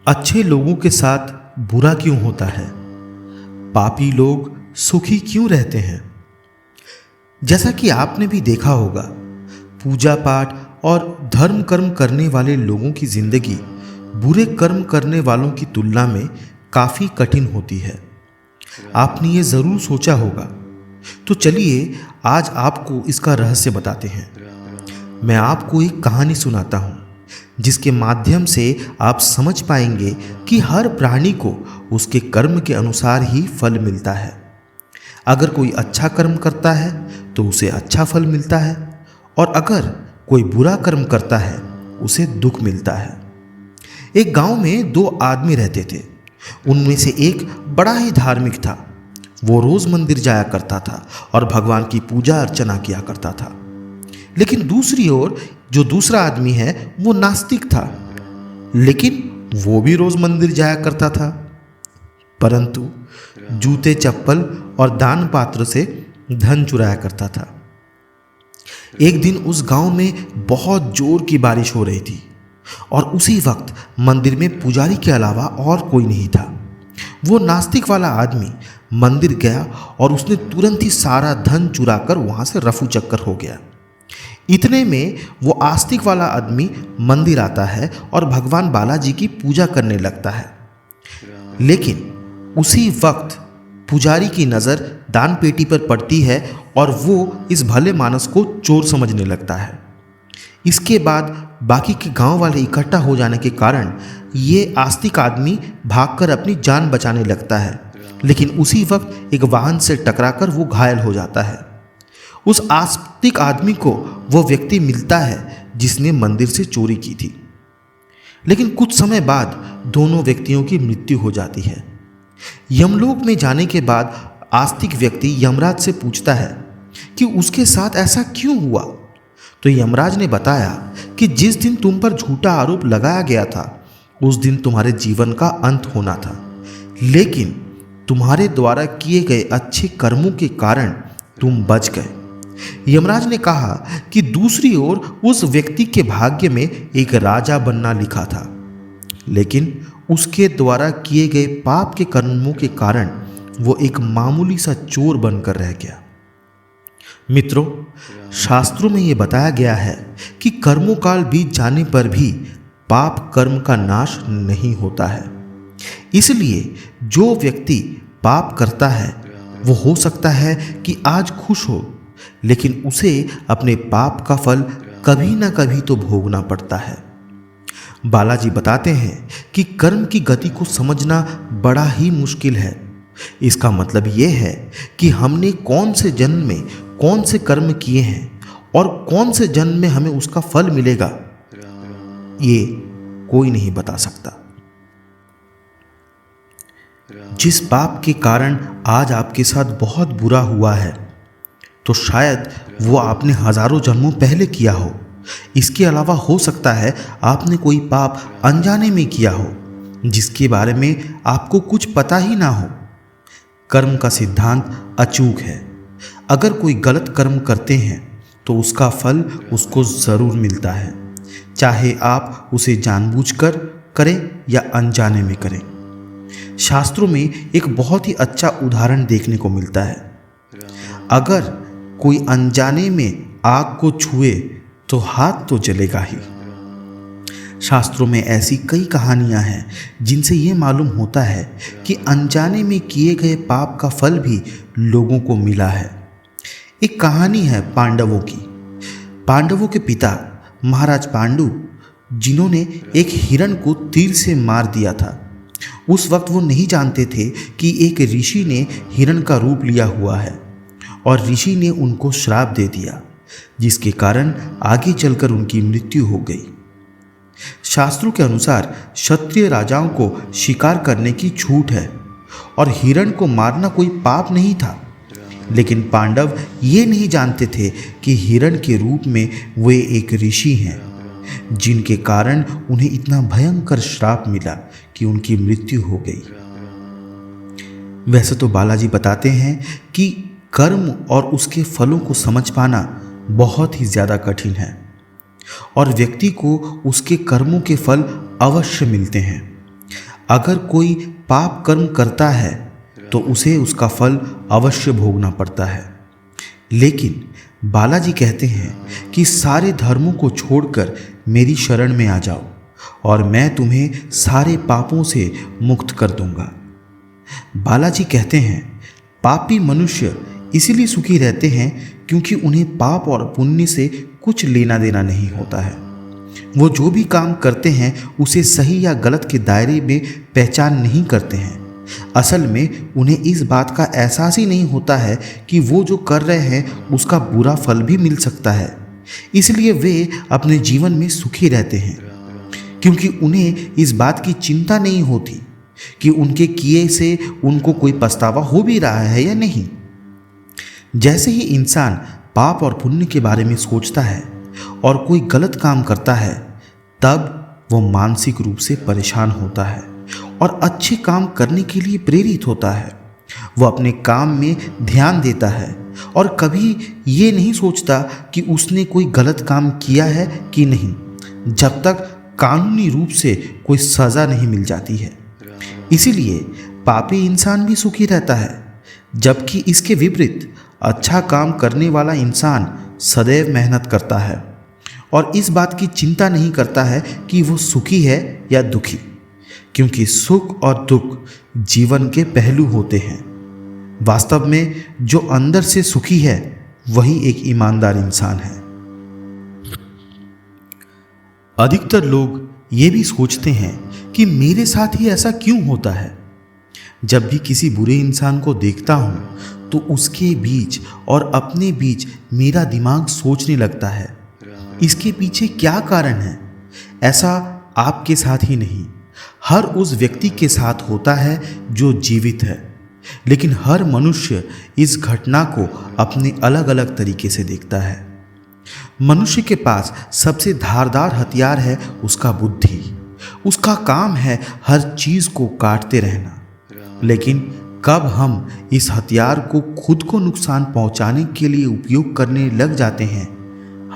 अच्छे लोगों के साथ बुरा क्यों होता है? पापी लोग सुखी क्यों रहते हैं? जैसा कि आपने भी देखा होगा, पूजा पाठ और धर्म कर्म करने वाले लोगों की जिंदगी बुरे कर्म करने वालों की तुलना में काफी कठिन होती है। आपने ये जरूर सोचा होगा। तो चलिए आज आपको इसका रहस्य बताते हैं। मैं आपको एक कहानी सुनाता हूँ जिसके माध्यम से आप समझ पाएंगे कि हर प्राणी को उसके कर्म के अनुसार ही फल मिलता है। अगर कोई अच्छा कर्म करता है तो उसे अच्छा फल मिलता है, और अगर कोई बुरा कर्म करता है उसे दुख मिलता है। एक गांव में दो आदमी रहते थे। उनमें से एक बड़ा ही धार्मिक था। वो रोज मंदिर जाया करता था और भगवान की पूजा अर्चना किया करता था। लेकिन दूसरी ओर जो दूसरा आदमी है वो नास्तिक था, लेकिन वो भी रोज मंदिर जाया करता था, परंतु जूते चप्पल और दान पात्र से धन चुराया करता था। एक दिन उस गांव में बहुत जोर की बारिश हो रही थी और उसी वक्त मंदिर में पुजारी के अलावा और कोई नहीं था। वो नास्तिक वाला आदमी मंदिर गया और उसने तुरंत ही सारा धन चुराकर वहां से रफू चक्कर हो गया। इतने में वो आस्तिक वाला आदमी मंदिर आता है और भगवान बालाजी की पूजा करने लगता है। लेकिन उसी वक्त पुजारी की नज़र दान पेटी पर पड़ती है और वो इस भले मानस को चोर समझने लगता है। इसके बाद बाकी के गांव वाले इकट्ठा हो जाने के कारण ये आस्तिक आदमी भागकर अपनी जान बचाने लगता है, लेकिन उसी वक्त एक वाहन से टकराकर वो घायल हो जाता है। उस आस्तिक आदमी को वो व्यक्ति मिलता है जिसने मंदिर से चोरी की थी। लेकिन कुछ समय बाद दोनों व्यक्तियों की मृत्यु हो जाती है। यमलोक में जाने के बाद आस्तिक व्यक्ति यमराज से पूछता है कि उसके साथ ऐसा क्यों हुआ। तो यमराज ने बताया कि जिस दिन तुम पर झूठा आरोप लगाया गया था उस दिन तुम्हारे जीवन का अंत होना था, लेकिन तुम्हारे द्वारा किए गए अच्छे कर्मों के कारण तुम बच गए। यमराज ने कहा कि दूसरी ओर उस व्यक्ति के भाग्य में एक राजा बनना लिखा था, लेकिन उसके द्वारा किए गए पाप के कर्मों के कारण वो एक मामूली सा चोर बनकर रह गया। मित्रों, शास्त्रों में ये बताया गया है कि कर्मों काल बीत जाने पर भी पाप कर्म का नाश नहीं होता है। इसलिए जो व्यक्ति पाप करता है वो हो सकता है कि आज खुश हो, लेकिन उसे अपने पाप का फल कभी ना कभी तो भोगना पड़ता है। बालाजी बताते हैं कि कर्म की गति को समझना बड़ा ही मुश्किल है। इसका मतलब यह है कि हमने कौन से जन्म में कौन से कर्म किए हैं और कौन से जन्म में हमें उसका फल मिलेगा, ये कोई नहीं बता सकता। जिस पाप के कारण आज आपके साथ बहुत बुरा हुआ है तो शायद वो आपने हजारों जन्मों पहले किया हो। इसके अलावा हो सकता है आपने कोई पाप अनजाने में किया हो जिसके बारे में आपको कुछ पता ही ना हो। कर्म का सिद्धांत अचूक है। अगर कोई गलत कर्म करते हैं तो उसका फल उसको ज़रूर मिलता है, चाहे आप उसे जानबूझकर करें या अनजाने में करें। शास्त्रों में एक बहुत ही अच्छा उदाहरण देखने को मिलता है। अगर कोई अनजाने में आग को छुए तो हाथ तो जलेगा ही। शास्त्रों में ऐसी कई कहानियां हैं जिनसे ये मालूम होता है कि अनजाने में किए गए पाप का फल भी लोगों को मिला है। एक कहानी है पांडवों की। पांडवों के पिता महाराज पांडु, जिन्होंने एक हिरण को तीर से मार दिया था, उस वक्त वो नहीं जानते थे कि एक ऋषि ने हिरण का रूप लिया हुआ है और ऋषि ने उनको श्राप दे दिया, जिसके कारण आगे चलकर उनकी मृत्यु हो गई। शास्त्रों के अनुसार क्षत्रिय राजाओं को शिकार करने की छूट है और हिरण को मारना कोई पाप नहीं था, लेकिन पांडव ये नहीं जानते थे कि हिरण के रूप में वे एक ऋषि हैं, जिनके कारण उन्हें इतना भयंकर श्राप मिला कि उनकी मृत्यु हो गई। वैसे तो बालाजी बताते हैं कि कर्म और उसके फलों को समझ पाना बहुत ही ज़्यादा कठिन है और व्यक्ति को उसके कर्मों के फल अवश्य मिलते हैं। अगर कोई पाप कर्म करता है तो उसे उसका फल अवश्य भोगना पड़ता है। लेकिन बालाजी कहते हैं कि सारे धर्मों को छोड़कर मेरी शरण में आ जाओ और मैं तुम्हें सारे पापों से मुक्त कर दूंगा। बालाजी कहते हैं पापी मनुष्य इसीलिए सुखी रहते हैं क्योंकि उन्हें पाप और पुण्य से कुछ लेना देना नहीं होता है। वो जो भी काम करते हैं उसे सही या गलत के दायरे में पहचान नहीं करते हैं। असल में उन्हें इस बात का एहसास ही नहीं होता है कि वो जो कर रहे हैं उसका बुरा फल भी मिल सकता है। इसलिए वे अपने जीवन में सुखी रहते हैं क्योंकि उन्हें इस बात की चिंता नहीं होती कि उनके किए से उनको कोई पछतावा हो भी रहा है या नहीं। जैसे ही इंसान पाप और पुण्य के बारे में सोचता है और कोई गलत काम करता है, तब वो मानसिक रूप से परेशान होता है और अच्छे काम करने के लिए प्रेरित होता है। वो अपने काम में ध्यान देता है और कभी ये नहीं सोचता कि उसने कोई गलत काम किया है कि नहीं, जब तक कानूनी रूप से कोई सज़ा नहीं मिल जाती है। इसीलिए पापी इंसान भी सुखी रहता है, जबकि इसके विपरीत अच्छा काम करने वाला इंसान सदैव मेहनत करता है और इस बात की चिंता नहीं करता है कि वो सुखी है या दुखी, क्योंकि सुख और दुख जीवन के पहलू होते हैं। वास्तव में जो अंदर से सुखी है वही एक ईमानदार इंसान है। अधिकतर लोग ये भी सोचते हैं कि मेरे साथ ही ऐसा क्यों होता है। जब भी किसी बुरे इंसान को देखता हूँ तो उसके बीच और अपने बीच मेरा दिमाग सोचने लगता है, इसके पीछे क्या कारण है। ऐसा आपके साथ ही नहीं, हर उस व्यक्ति के साथ होता है जो जीवित है। लेकिन हर मनुष्य इस घटना को अपने अलग अलग तरीके से देखता है। मनुष्य के पास सबसे धारदार हथियार है उसका बुद्धि। उसका काम है हर चीज को काटते रहना। लेकिन कब हम इस हथियार को खुद को नुकसान पहुंचाने के लिए उपयोग करने लग जाते हैं,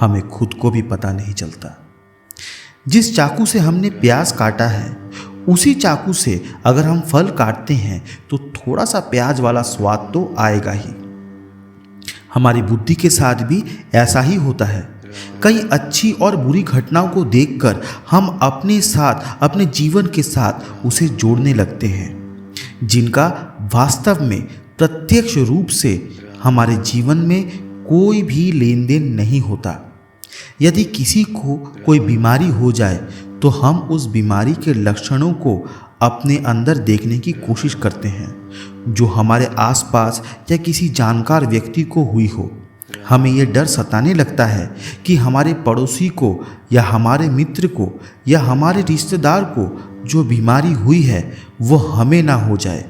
हमें खुद को भी पता नहीं चलता। जिस चाकू से हमने प्याज काटा है, उसी चाकू से अगर हम फल काटते हैं तो थोड़ा सा प्याज वाला स्वाद तो आएगा ही। हमारी बुद्धि के साथ भी ऐसा ही होता है। कई अच्छी और बुरी घटनाओं को देखकर हम अपने साथ, अपने जीवन के साथ उसे जोड़ने लगते हैं, जिनका वास्तव में प्रत्यक्ष रूप से हमारे जीवन में कोई भी लेन देन नहीं होता। यदि किसी को कोई बीमारी हो जाए तो हम उस बीमारी के लक्षणों को अपने अंदर देखने की कोशिश करते हैं, जो हमारे आसपास या किसी जानकार व्यक्ति को हुई हो। हमें यह डर सताने लगता है कि हमारे पड़ोसी को या हमारे मित्र को या हमारे रिश्तेदार को जो बीमारी हुई है वो हमें ना हो जाए।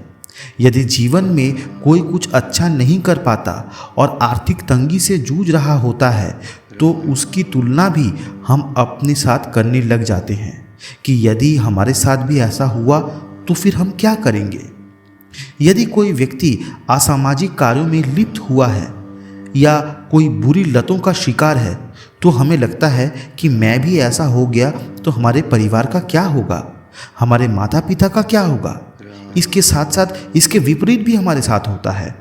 यदि जीवन में कोई कुछ अच्छा नहीं कर पाता और आर्थिक तंगी से जूझ रहा होता है तो उसकी तुलना भी हम अपने साथ करने लग जाते हैं कि यदि हमारे साथ भी ऐसा हुआ तो फिर हम क्या करेंगे। यदि कोई व्यक्ति असामाजिक कार्यों में लिप्त हुआ है या कोई बुरी लतों का शिकार है तो हमें लगता है कि मैं भी ऐसा हो गया तो हमारे परिवार का क्या होगा, हमारे माता पिता का क्या होगा। इसके साथ साथ इसके विपरीत भी हमारे साथ होता है।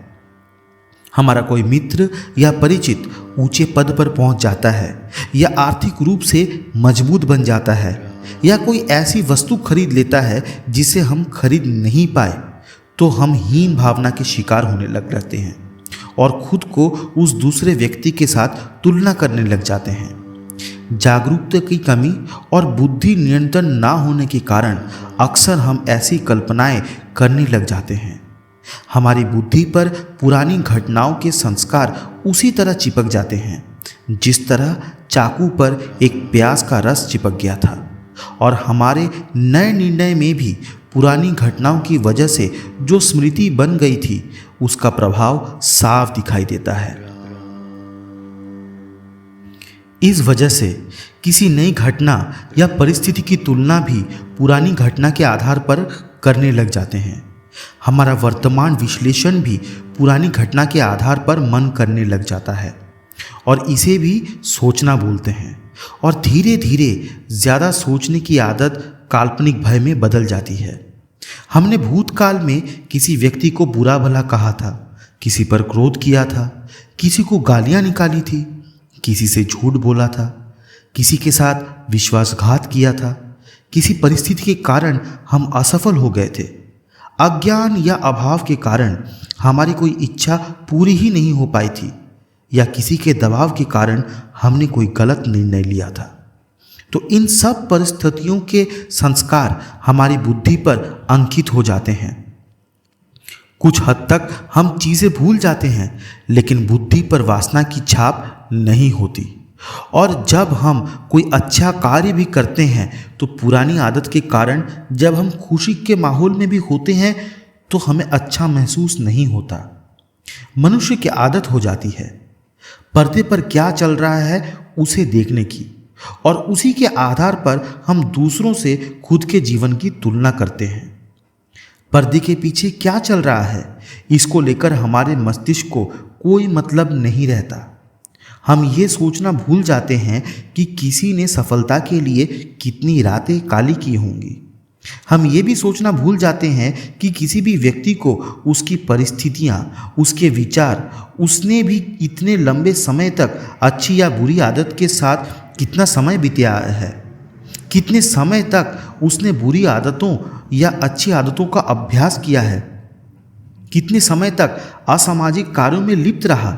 हमारा कोई मित्र या परिचित ऊंचे पद पर पहुंच जाता है या आर्थिक रूप से मजबूत बन जाता है या कोई ऐसी वस्तु खरीद लेता है जिसे हम खरीद नहीं पाए, तो हम हीन भावना के शिकार होने लग जाते हैं और खुद को उस दूसरे व्यक्ति के साथ तुलना करने लग जाते हैं। जागरूकता की कमी और बुद्धि नियंत्रण ना होने के कारण अक्सर हम ऐसी कल्पनाएं करने लग जाते हैं। हमारी बुद्धि पर पुरानी घटनाओं के संस्कार उसी तरह चिपक जाते हैं जिस तरह चाकू पर एक प्याज का रस चिपक गया था, और हमारे नए निर्णय में भी पुरानी घटनाओं की वजह से जो स्मृति बन गई थी उसका प्रभाव साफ दिखाई देता है। इस वजह से किसी नई घटना या परिस्थिति की तुलना भी पुरानी घटना के आधार पर करने लग जाते हैं। हमारा वर्तमान विश्लेषण भी पुरानी घटना के आधार पर मन करने लग जाता है और इसे भी सोचना बोलते हैं, और धीरे धीरे ज़्यादा सोचने की आदत काल्पनिक भय में बदल जाती है। हमने भूतकाल में किसी व्यक्ति को बुरा भला कहा था, किसी पर क्रोध किया था, किसी को गालियां निकाली थी, किसी से झूठ बोला था, किसी के साथ विश्वासघात किया था, किसी परिस्थिति के कारण हम असफल हो गए थे, अज्ञान या अभाव के कारण हमारी कोई इच्छा पूरी ही नहीं हो पाई थी, या किसी के दबाव के कारण हमने कोई गलत निर्णय लिया था। तो इन सब परिस्थितियों के संस्कार हमारी बुद्धि पर अंकित हो जाते हैं। कुछ हद तक हम चीज़ें भूल जाते हैं, लेकिन बुद्धि पर वासना की छाप नहीं होती। और जब हम कोई अच्छा कार्य भी करते हैं तो पुरानी आदत के कारण जब हम खुशी के माहौल में भी होते हैं तो हमें अच्छा महसूस नहीं होता। मनुष्य की आदत हो जाती है पर्दे पर क्या चल रहा है उसे देखने की, और उसी के आधार पर हम दूसरों से खुद के जीवन की तुलना करते हैं। पर्दे के पीछे क्या चल रहा है इसको लेकर हमारे मस्तिष्क को कोई मतलब नहीं रहता। हम ये सोचना भूल जाते हैं कि किसी ने सफलता के लिए कितनी रातें काली की होंगी। हम ये भी सोचना भूल जाते हैं कि किसी भी व्यक्ति को उसकी परिस्थितियाँ, उसके विचार, उसने भी इतने लंबे समय तक अच्छी या बुरी आदत के साथ कितना समय बिताया है, कितने समय तक उसने बुरी आदतों या अच्छी आदतों का अभ्यास किया है, कितने समय तक असामाजिक कार्यों में लिप्त रहा।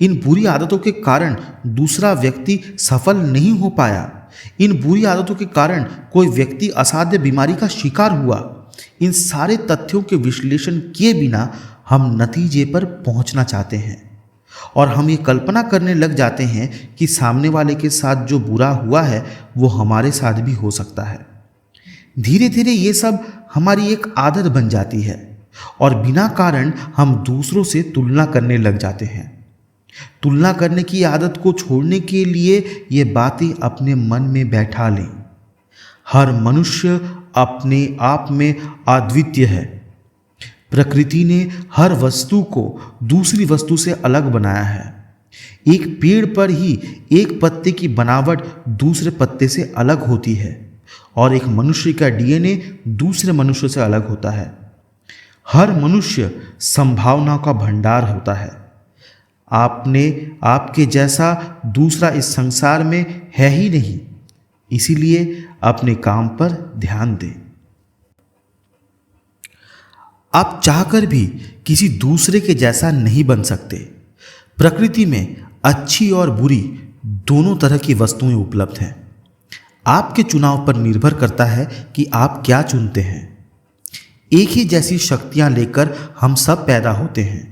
इन बुरी आदतों के कारण दूसरा व्यक्ति सफल नहीं हो पाया। इन बुरी आदतों के कारण कोई व्यक्ति असाध्य बीमारी का शिकार हुआ। इन सारे तथ्यों के विश्लेषण किए बिना हम नतीजे पर पहुंचना चाहते हैं, और हम ये कल्पना करने लग जाते हैं कि सामने वाले के साथ जो बुरा हुआ है वो हमारे साथ भी हो सकता है। धीरे धीरे ये सब हमारी एक आदत बन जाती है, और बिना कारण हम दूसरों से तुलना करने लग जाते हैं। तुलना करने की आदत को छोड़ने के लिए ये बातें अपने मन में बैठा लें। हर मनुष्य अपने आप में अद्वितीय है। प्रकृति ने हर वस्तु को दूसरी वस्तु से अलग बनाया है। एक पेड़ पर ही एक पत्ते की बनावट दूसरे पत्ते से अलग होती है, और एक मनुष्य का डीएनए दूसरे मनुष्य से अलग होता है। हर मनुष्य संभावना का भंडार होता है। आपके जैसा दूसरा इस संसार में है ही नहीं, इसीलिए अपने काम पर ध्यान दें। आप चाहकर भी किसी दूसरे के जैसा नहीं बन सकते। प्रकृति में अच्छी और बुरी दोनों तरह की वस्तुएं उपलब्ध हैं। आपके चुनाव पर निर्भर करता है कि आप क्या चुनते हैं। एक ही जैसी शक्तियां लेकर हम सब पैदा होते हैं,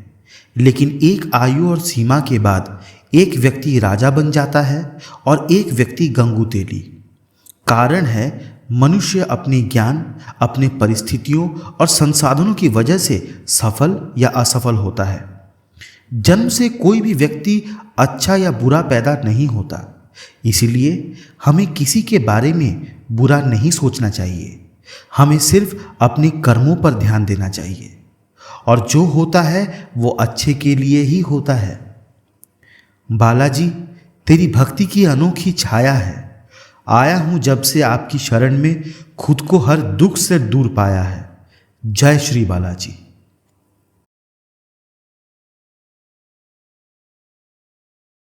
लेकिन एक आयु और सीमा के बाद एक व्यक्ति राजा बन जाता है और एक व्यक्ति गंगू तेली। कारण है मनुष्य अपने ज्ञान, अपने परिस्थितियों और संसाधनों की वजह से सफल या असफल होता है। जन्म से कोई भी व्यक्ति अच्छा या बुरा पैदा नहीं होता, इसीलिए हमें किसी के बारे में बुरा नहीं सोचना चाहिए। हमें सिर्फ अपने कर्मों पर ध्यान देना चाहिए, और जो होता है वो अच्छे के लिए ही होता है। बालाजी, तेरी भक्ति की अनोखी छाया है। आया हूँ जब से आपकी शरण में, खुद को हर दुख से दूर पाया है। जय श्री बालाजी।